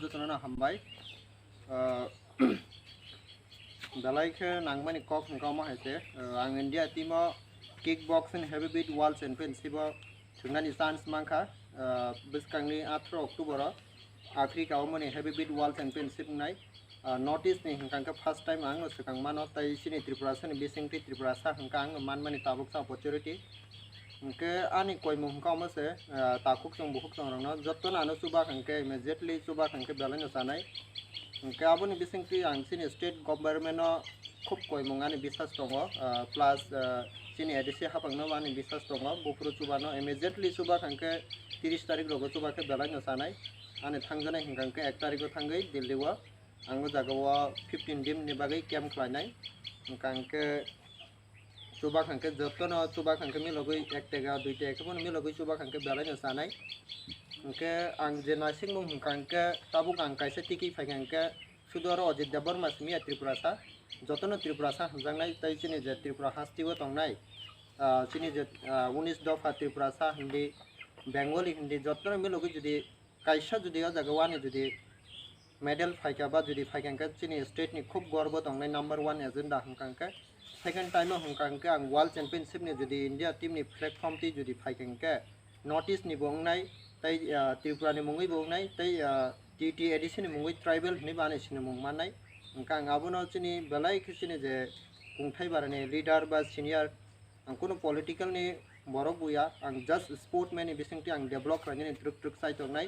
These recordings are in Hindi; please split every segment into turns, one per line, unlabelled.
जोथोना हामबाय बेलाइखो नांगमानि कक गावमा हायसे आं इंडिया टीमाव kick boxing heavyweight world championship थुंगनानि चान्स मांखा बिसकांनि 18 अक्टोबर आफ्रिकाव मने हेवीवेट वर्ल्ड चैंपियनशिप नाय नॉर्थ ईस्ट नि हंकांखो फर्स्ट टाइम आं सकां मानो ताई सिनि त्रिपुरा सनि बिसिंति त्रिपुरा सा हंका आं मानमानि ताबुक सा अपॉर्चुनिटी उनके आनी कोई मुंका मसे ताकुक संग बुकुक संग रंगना जत्तो नानो सुबा हंके इमीडिएटली सुबा हंके बेलानो सानाय उनके आबोनि बिसिंति आं सिनि स्टेट गवर्नमेंट खूब कोई मुंगानि बिसास दंगो प्लस सिनि एडिसि हाफांनो मानि बिसास दंगो बुफुरु सुबानो इमीडिएटली सुबा हंके 30 तारिख रोगो सुबाके बेलानो सानाय आने थांजानाय हंकांके 1 तारिखो थांगै दिल्लीवा आंगो जागावा 15 दिन नि बागै कैम्प खालायनाय हंकांके सुबा हंके जत्तो सुबा हंके मिलगै 1 टेगा 2 टेगा मन मिलगै सुबा हंके बेलानो सानाय उनके आं जे नासिंग मुं हंकांके ताबुक आं काइसे टिकी फाइकांके सुदुर अजित देवबर्मा सिमिया त्रिपुरा सा जतनो त्रिपुरा सा हमजांनाय तै सिनि जे त्रिपुरा हास्तिबो तंनाय सिनि जे 19 दफा त्रिपुरा सा हिंदी बेंगली हिंदी जतनो मिलगै जुदि काइसा जुदि जागावानि जुदि मेडल फाइकाबा जुदि फाइकांके सिनि स्टेट नि खूब गर्व तंनाय नंबर 1 एजेंडा हंकांके सेकेंड टाइम हंकांके आं वर्ल्ड चैंपियनशिप नि जुदि इंडिया टीम नि प्लेटफॉर्म ती जुदि फाइकांके नॉर्थ ईस्ट नि बोंनाय तै त्रिपुरा नि मुंगै बोंनाय तै टीटी एडिशन मुंगै ट्राइबल नि बाने सिनि मुं माननाय उनका आं आबोनो सिनि बेलाय खिसिनि जे कुंथाय बारनि लीडर बा सीनियर आं कोनो पॉलिटिकल नि बरक बुया आं जस्ट स्पोर्टमैन नि बिसिंति आं डेभलप खालामनाय ट्रुक ट्रुक साइतंनाय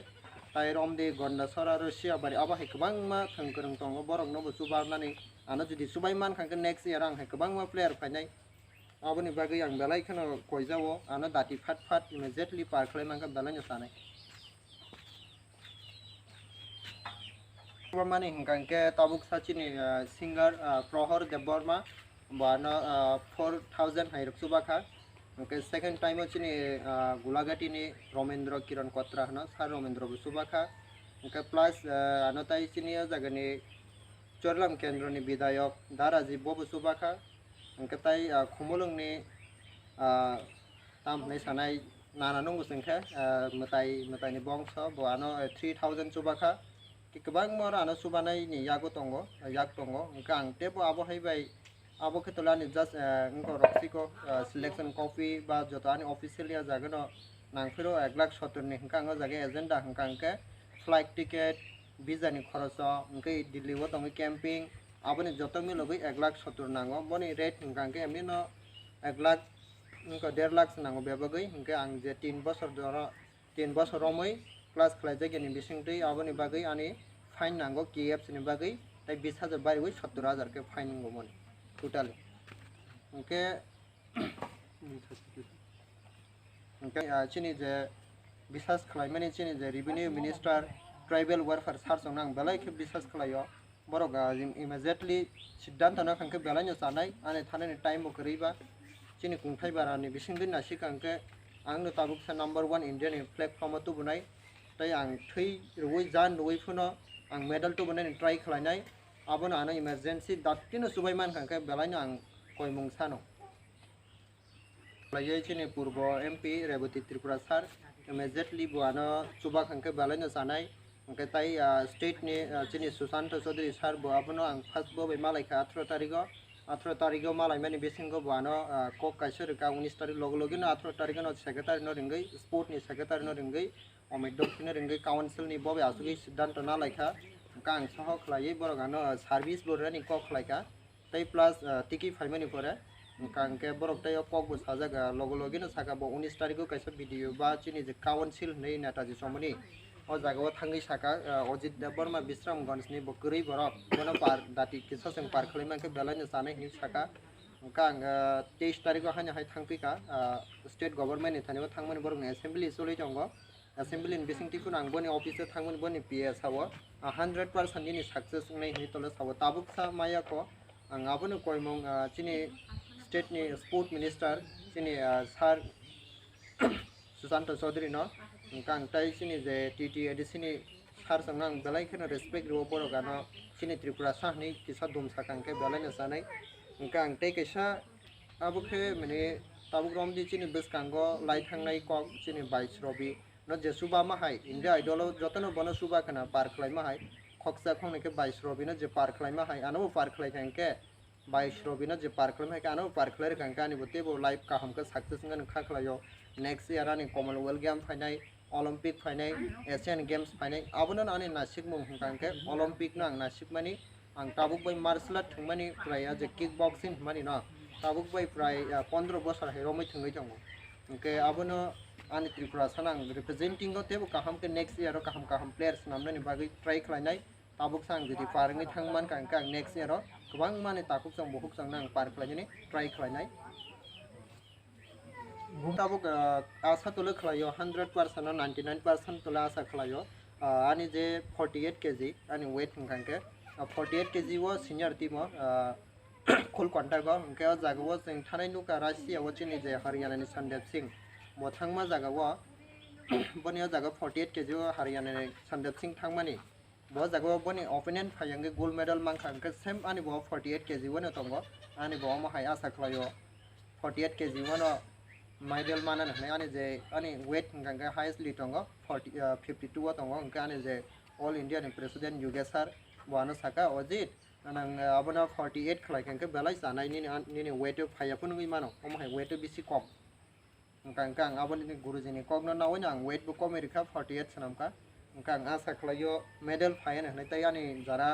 ताय रमदे गन्डासरा रशिया बारि आबा हाय गोबां मा थंकरं दङ बरक नबो सुबारनानै आनो जुदि सुबाय मान खांके नेक्स्ट ईयर आं हाय गोबां मा प्लेयार फायनाय आबोनि बागै आं बेलाय खनो कयजावो आनो दाति फाट फाट इमीडिएटली पार खालामनांगो बेलायनो सानाय माने हंकांके ताबुक साचिनि सिंगर प्रहर देवबर्मा बानो 4000 हाय सुबाखा उनके सेकंड टाइम चिनि गुलागाटी नि रमेंद्र किरण कोत्रा हनो सार रमेंद्र सुबाखा उनके प्लस आनताई चिनि जगनि चोरलाम केंद्र नि विधायक दाराजी बबु सुबाखा उनके ताई खुमुलुंगनि तामनै सानाय नाना नंगु संखे मताई बंश बानो 3000 सुबाखा कि गोबां मर आनो सुबानाय नि यागो दंगो याग दंगो उनके आं टेबो आबो हायबाय आबो खेतलानि जस्ट उनको रक्सिको सिलेक्शन कॉपी बा जतानि ऑफिशियल या जागनो नांफिरो 1,70,000 नि हंका आंगो जागे एजेंडा हंकांके फ्लाइट टिकेट वीजा नि खरच उनके दिल्ली वो दंग कैंपिंग आबोनि जतो मिलगै 1,70,000 नांगो बनि रेट हंकांके एमिनो 1,00,000 उनको 1.5 लाख नांगो बेबगै हंके आं जे 3 बोसोर रमै क्लास खालायजायनि बिसिंतै आबोनि बागै आनि फाइन नांगो केएफसी नि बागै ताई 20,000 बारिवै 70,000 के फाइन नांगोमोन टोटल उनके चिनि जे बिसास खालायमानि चिनि जे रेवेन्यू मिनिस्टर ट्राइबल वेलफेयर सार्च आं बेलाय के बिसास खालायो बरक इमीडिएटली सिद्धांत ना खांके बेलायनो सानाय आने थानायनि टाइम बकरैबा चिनि कुंथाय बारानि बिसिंदि नासि खांके आंनो ताबुक सा नंबर 1 इंडियन प्लेटफॉर्म तो बुनाय ताई आं थै रुवै जान रुवै फुनो आं मेडल तो बनायनि ट्राई खालायनाय आबोनो आनो इमारजेंसी दातिनो सुबायमान खांके बेलायनो आं कय मुं सानो लायै चिनि पूर्व एमपी रेवती त्रिपुरा सार इमीडिएटली बुआनो सुबा खांके बेलायनो सानाय उनके ताई स्टेट नि चिनि सुशांत चौधरी सार बुआबोनो आं फर्स्ट बो मालायखा 18 तारिखो मालाय माने बेसिंगो बुआनो कक काइसर का 19 तारिख लग लगनो 18 तारिख नो सेक्रेटारी नो रिंगै स्पोर्ट नि सेक्रेटारी नो रिंगै अमित दक्षिण रिंगै काउंसिल नि बबे आसुगै सिद्धांत ना लायखा कां सह खलायै बरगानो सार्विस बोरानि कक खलायका तै प्लस टिकी फाइमानि परे कांके बरक तै कक बो साजागा लग लगनो साका 19 तारिख काइसर वीडियो बा चिनि जे काउंसिल नै नेताजी समनि ओ जागाव थांगै साका अजित देवबर्मा विश्रामगंज नि बकरै बरक बनो पार दाति किसा जों पार खालामनायखौ बेलायनो सानै नि साका कां 23 तारिख हाय हाय थांफिका स्टेट गवर्नमेंट नि थानिबो थांमोन बरक असेंबली सलै दंगो असेंबली नि बिसिंतिखौ आं बनि ऑफिस थांमोन बनि पीएस हाव 100% नि सक्सेस नै नि तले साव ताबुक सा मायाको आं आबोनो कयमं चिनि स्टेट नि स्पोर्ट मिनिस्टर चिनि सार सुशांत चौधरी नो कां ताई चिनि जे टीटी एडिसनि सार संग आं बेलाय खनो रेसपेक्ट रो बरगानो चिनि त्रिपुरा साहनि किसा दुम साकांके बेलायनो सानै उनका आं तै कैसा आबोखे माने ताबुक रमदि चिनि बिसकांगो लाइ थांनाय कक चिनि 22 रबि न जे सुबा माहाय इंडिया आइडल जतन बनो सुबा खना पार खलाय माहाय खक्सा खंने के 22 रबिनो जे पार खलाय माहाय आनो पार खलाय खांके 22 रबिनो जे पार खलाय माहाय आनो पार खलाय खांके आनी बते बो लाइफ का हमके सक्सेस ngन खा खलायो नेक्स्ट ईयर आनी कॉमनवेल्थ गेम फाइनाय ओलंपिक फाइनाय एशियन गेम्स फाइनाय आबोनो आनी नासिक मुं खांके ओलंपिक ना नासिक मानी आं ताबुक बाय मार्शल आर्ट थंमानी प्राय जे किक बॉक्सिंग मानी ना ताबुक बाय प्राय 15 बोसोर है रोमै थंगै दङ ओंके आबोनो आनी त्रिपुरा सानां रिप्रेजेंटिंग तेबो काहाम के नेक्स्ट ईयर काहाम काहाम प्लेयर्स नामनानि बागै ट्राई खालायनाय ताबुक सां जुदि पारङै थांमान कांका नेक्स्ट ईयर गोबां माने ताकुक जों बहुक जों नां पार खालायनानै ट्राई खालायनाय ताबुक आशा तोले खालायो 100% 99% तोले आशा खालायो आनी जे 48 केजी आनी वेट कांके 48 केजी वो सीनियर टीम खुल कॉन्टैक्ट उनके जागो जों थानाय नुका रासिया वो चिनि जे हरियाणानि संदेप सिंह मोथांमा जागावा बनिया जागा 48 केजी हरियाणा संदेप सिंह थांमानी बो जागा बनि ओपोनेंट फायंगे गोल्ड मेडल मांखांके सेम आनी बो 48 केजी वनो तंगो आनी बो माहाय आशा खालायो 48 केजी वनो मेडल मानन हने आनी जे आनी वेट कांके हाईएस्टली तंगो 52 व तंगो उनके आनी जे ऑल इंडिया नि प्रेसिडेंट युगेश सर वानो साका अजित नंग अबना 48 खलायखांके बेलाय जानाय नि वेट फायाफुन गई मानो माहाय वेट बिसि कम कांका आबोनि गुरुजिनि कगनो नावैनो आं वेट बो कमेरिका 48 सनामका कांका आशा खालायो मेडल फायन हने तयानी जरा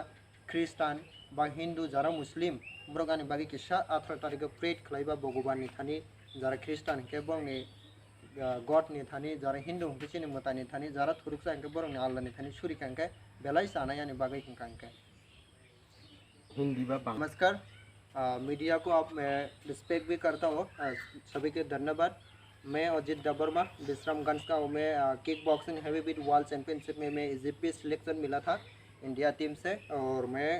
ख्रिस्टान बा हिंदू जरा मुस्लिम ब्रगानि बागि किसा 18 तारिख प्रेट खलायबा भगवान नि थानी जरा ख्रिस्टान के बंगनि गॉड नि थानी जरा हिंदू किसिनि मतानि थानी जरा थुरुकसा के बरंनि अल्लाह नि थानी सुरि कांके बेलाय जानायानि बागि कांके
हिंदी बा
नमस्कार मीडिया को आप मैं रिस्पेक्ट भी करता हूँ सभी के धन्यवाद मैं अजित डबरमा विश्रामगंज का हूँ मैं kick boxing heavy weight world championship में इजिप्ट में सिलेक्शन मिला था इंडिया टीम से और मैं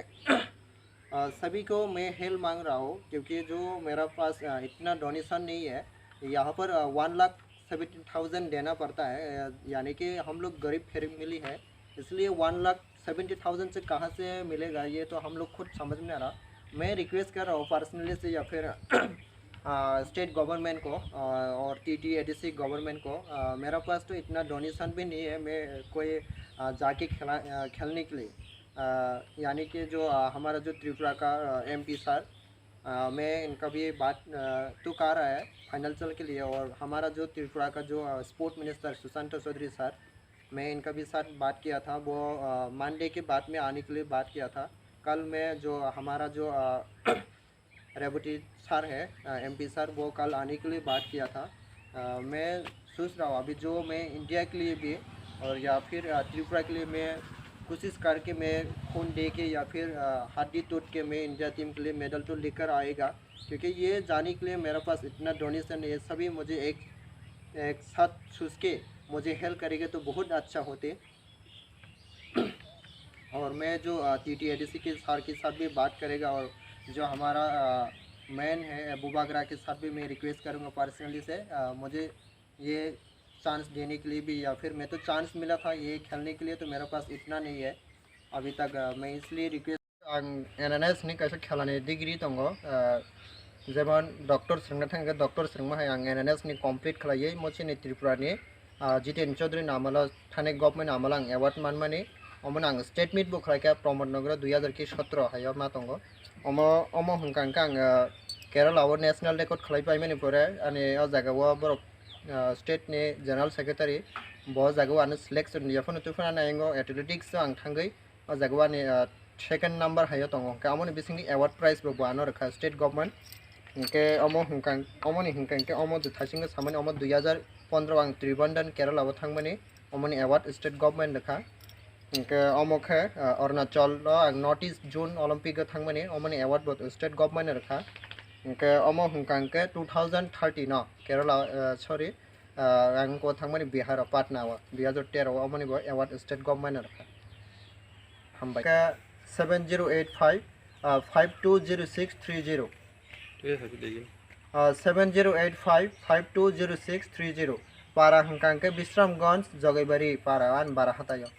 सभी को मैं हेल्प मांग रहा हूँ क्योंकि जो मेरा पास इतना डोनेशन नहीं है यहाँ पर 1,70,000 देना पड़ता है यानी कि हम लोग गरीब फैमिली है इसलिए 1,70,000 से कहाँ से मिलेगा ये तो हम लोग खुद समझ में आ रहा। मैं रिक्वेस्ट कर रहा हूँ पर्सनली से या फिर स्टेट गवर्नमेंट को और TTADC गवर्नमेंट को मेरा पास तो इतना डोनेशन भी नहीं है मैं कोई जाके खेलने के लिए यानी कि जो हमारा जो त्रिपुरा का MP सर मैं इनका भी बात तो कर रहा है फाइनल के लिए और हमारा जो त्रिपुरा का जो sport minister Sushant Chowdhury sir मैं इनका भी साथ बात किया था वो मंडे के बाद में आने के लिए बात किया था कल मैं जो हमारा जो रेवटी सर है MP सर वो कल आने के लिए बात किया था मैं सोच रहा हूँ अभी जो मैं इंडिया के लिए भी और या फिर त्रिपुरा के लिए मैं कोशिश करके मैं खून दे के या फिर हड्डी टूट के मैं इंडिया टीम के लिए मेडल तो लेकर आएगा क्योंकि ये जाने के लिए मेरे पास इतना डोनेशन है सभी मुझे एक साथ सोच के मुझे हेल्प करेंगे तो बहुत अच्छा होते और मैं जो TTADC के सर के साथ भी बात करेगा और जो हमारा मैन है अबू बकरा के साथ भी मैं रिक्वेस्ट करूँगा पर्सनली से मुझे ये चांस देने के लिए भी या फिर मैं तो चांस मिला था ये खेलने के लिए तो मेरे पास इतना नहीं है अभी तक मैं इसलिए रिक्वेस्ट NNS नि कैसे खेलाने डिग्री दङ जेमन डॉक्टर सोंनो थांगो डॉक्टर सोंमाहाय आं NNS नि कमप्लीट खालायो मोचिनि त्रिपुरानि जितेन चौधरी नामला थाने गभर्नमेंट नामला आं एवार्ड मानमानि अमन आं स्टेट मिट बुखायका प्रमोद नगर 2017 हायाव मा दङ अमो हंकांका आं केरलाव नेशनल रेकर्ड खालायबायमानि परे आनि अ जागाव बर स्टेट नि जनरल सेक्रेटारि ब जागाव आनो सिलेक्शन याफोन तुफाना नायंगो एथलेटिक्स आं थांगै अ जागाव आनि सेकेंड नंबर हायाव दङ अमोनि बिसिंनि एवार्ड प्राइज बो बानो रखा स्टेट गवर्नमेंट इनके अमो हंकांके अमो थासिंगो सामानि अमो 2015 आं त्रिबंधन केरलाव थांमानि अमोनि एवार्ड स्टेट गवर्नमेंट रखा इनके अमोखे अरुणाचल आं नॉर्थ ईस्ट जोन ओलंपिक थांमानि अमोनि एवार्ड बो स्टेट गवर्नमेंट रखा इनके अमो हंकांके 2030 न केरला सॉरी आं को थांमानि बिहार पाटना 2013 अमोनि बो एवार्ड स्टेट गवर्नमेंट रखा हामबाय 7085 520630 7085 520630 पारा हंकांके विश्रामगंज जगैबारी पारा आन बारा हतायो